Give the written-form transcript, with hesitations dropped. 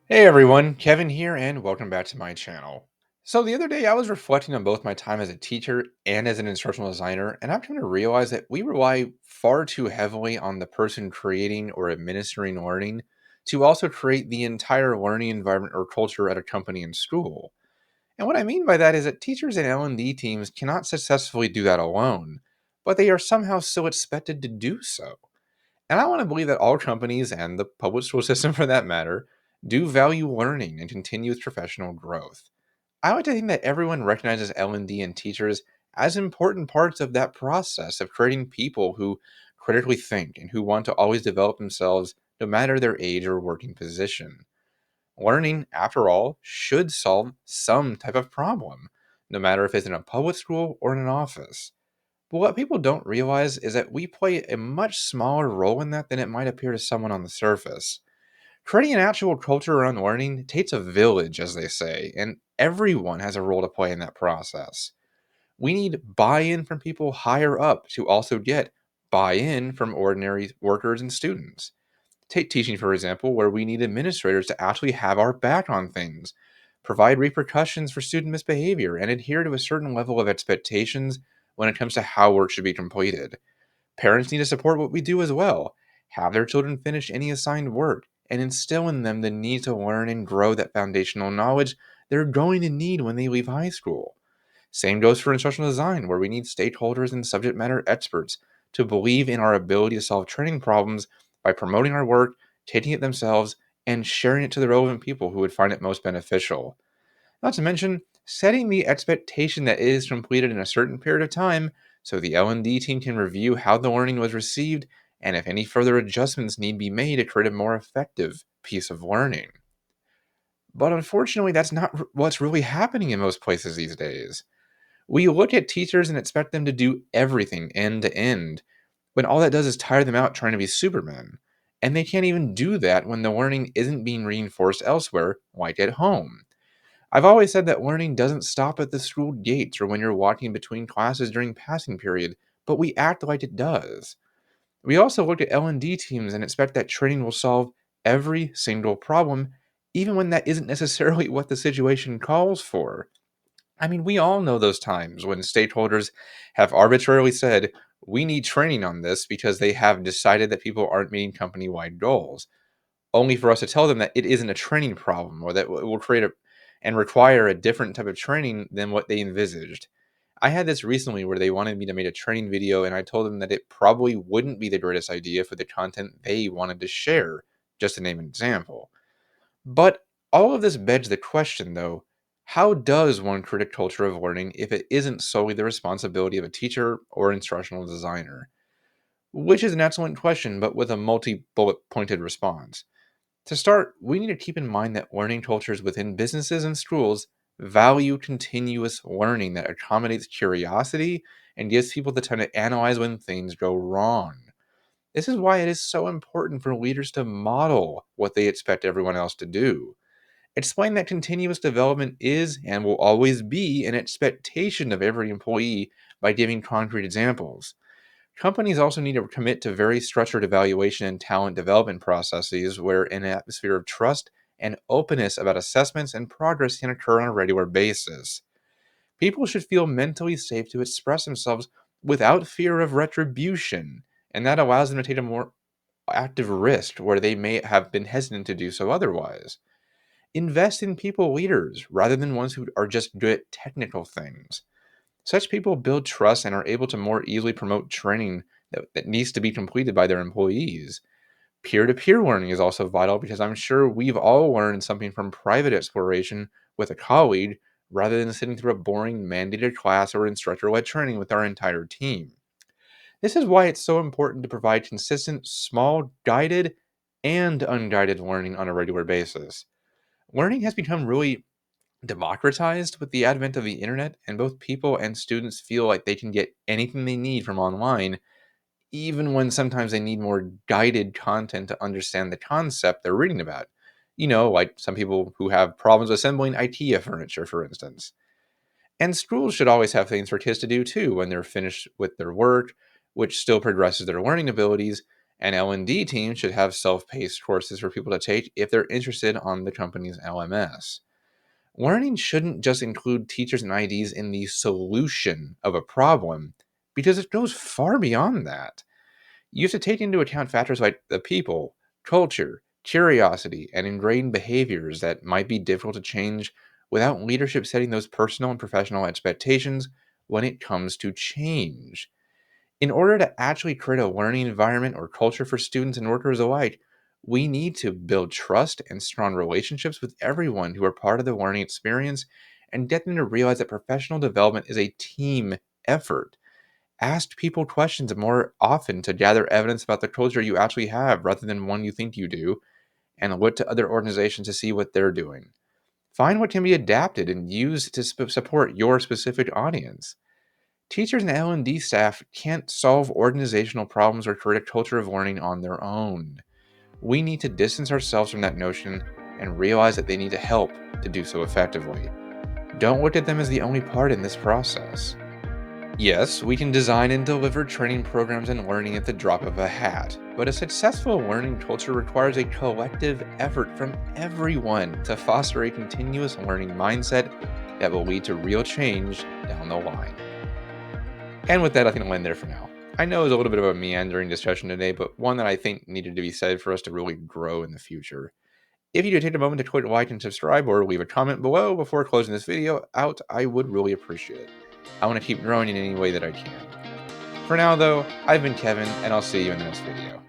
Hey everyone, Kevin here, and welcome back to my channel. So, the other day I was reflecting on both my time as a teacher and as an instructional designer, and I'm come to realize that we rely far too heavily on the person creating or administering learning to also create the entire learning environment or culture at a company and school. And what I mean by that is that teachers and L&D teams cannot successfully do that alone, but they are somehow still expected to do so. And I want to believe that all companies and the public school system for that matter do value learning and continuous professional growth. I like to think that everyone recognizes L&D and teachers as important parts of that process of creating people who critically think and who want to always develop themselves no matter their age or working position. Learning, after all, should solve some type of problem, no matter if it's in a public school or in an office. But what people don't realize is that we play a much smaller role in that than it might appear to someone on the surface. Creating an actual culture around learning takes a village, as they say, and everyone has a role to play in that process. We need buy in from people higher up to also get buy in from ordinary workers and students. Take teaching, for example, where we need administrators to actually have our back on things, provide repercussions for student misbehavior, and adhere to a certain level of expectations when it comes to how work should be completed. Parents need to support what we do as well, have their children finish any assigned work, and instill in them the need to learn and grow that foundational knowledge they're going to need when they leave high school. Same goes for instructional design, where we need stakeholders and subject matter experts to believe in our ability to solve training problems by promoting our work, taking it themselves, and sharing it to the relevant people who would find it most beneficial. Not to mention, setting the expectation that it is completed in a certain period of time so the L&D team can review how the learning was received and if any further adjustments need be made to create a more effective piece of learning. But unfortunately, that's not what's really happening in most places these days. We look at teachers and expect them to do everything end to end, when all that does is tire them out trying to be Superman. And they can't even do that when the learning isn't being reinforced elsewhere, like at home. I've always said that learning doesn't stop at the school gates or when you're walking between classes during passing period, but we act like it does. We also look at L&D teams and expect that training will solve every single problem, even when that isn't necessarily what the situation calls for. I mean, we all know those times when stakeholders have arbitrarily said, we need training on this because they have decided that people aren't meeting company wide goals, only for us to tell them that it isn't a training problem or that it will create a and require a different type of training than what they envisaged. I had this recently where they wanted me to make a training video, and I told them that it probably wouldn't be the greatest idea for the content they wanted to share, just to name an example. But all of this begs the question, though, how does one create a culture of learning if it isn't solely the responsibility of a teacher or instructional designer? Which is an excellent question, but with a multi bullet pointed response. To start, we need to keep in mind that learning cultures within businesses and schools value continuous learning that accommodates curiosity and gives people the time to analyze when things go wrong. This is why it is so important for leaders to model what they expect everyone else to do. Explain that continuous development is and will always be an expectation of every employee by giving concrete examples. Companies also need to commit to very structured evaluation and talent development processes where an atmosphere of trust and openness about assessments and progress can occur on a regular basis. People should feel mentally safe to express themselves without fear of retribution, and that allows them to take a more active risk where they may have been hesitant to do so otherwise. Invest in people leaders rather than ones who are just good at technical things. Such people build trust and are able to more easily promote training that needs to be completed by their employees. Peer to peer learning is also vital because I'm sure we've all learned something from private exploration with a colleague rather than sitting through a boring mandated class or instructor led training with our entire team. This is why it's so important to provide consistent, small, guided, and unguided learning on a regular basis. Learning has become really democratized with the advent of the internet, and both people and students feel like they can get anything they need from online, even when sometimes they need more guided content to understand the concept they're reading about. Like some people who have problems assembling IKEA furniture, for instance. And schools should always have things for kids to do too when they're finished with their work, which still progresses their learning abilities. And L&D teams should have self-paced courses for people to take if they're interested on the company's LMS. Learning shouldn't just include teachers and IDs in the solution of a problem, because it goes far beyond that. You have to take into account factors like the people, culture, curiosity, and ingrained behaviors that might be difficult to change without leadership setting those personal and professional expectations when it comes to change. In order to actually create a learning environment or culture for students and workers alike, we need to build trust and strong relationships with everyone who are part of the learning experience and get them to realize that professional development is a team effort. Ask people questions more often to gather evidence about the culture you actually have rather than one you think you do, and look to other organizations to see what they're doing. Find what can be adapted and used to support your specific audience. Teachers and L&D staff can't solve organizational problems or create a culture of learning on their own. We need to distance ourselves from that notion and realize that they need to help to do so effectively. Don't look at them as the only part in this process. Yes, we can design and deliver training programs and learning at the drop of a hat, but a successful learning culture requires a collective effort from everyone to foster a continuous learning mindset that will lead to real change down the line. And with that, I think I'll end there for now. I know it was a little bit of a meandering discussion today, but one that I think needed to be said for us to really grow in the future. If you could take a moment to click like and subscribe or leave a comment below before closing this video out, I would really appreciate it. I want to keep growing in any way that I can. For now, though, I've been Kevin, and I'll see you in the next video.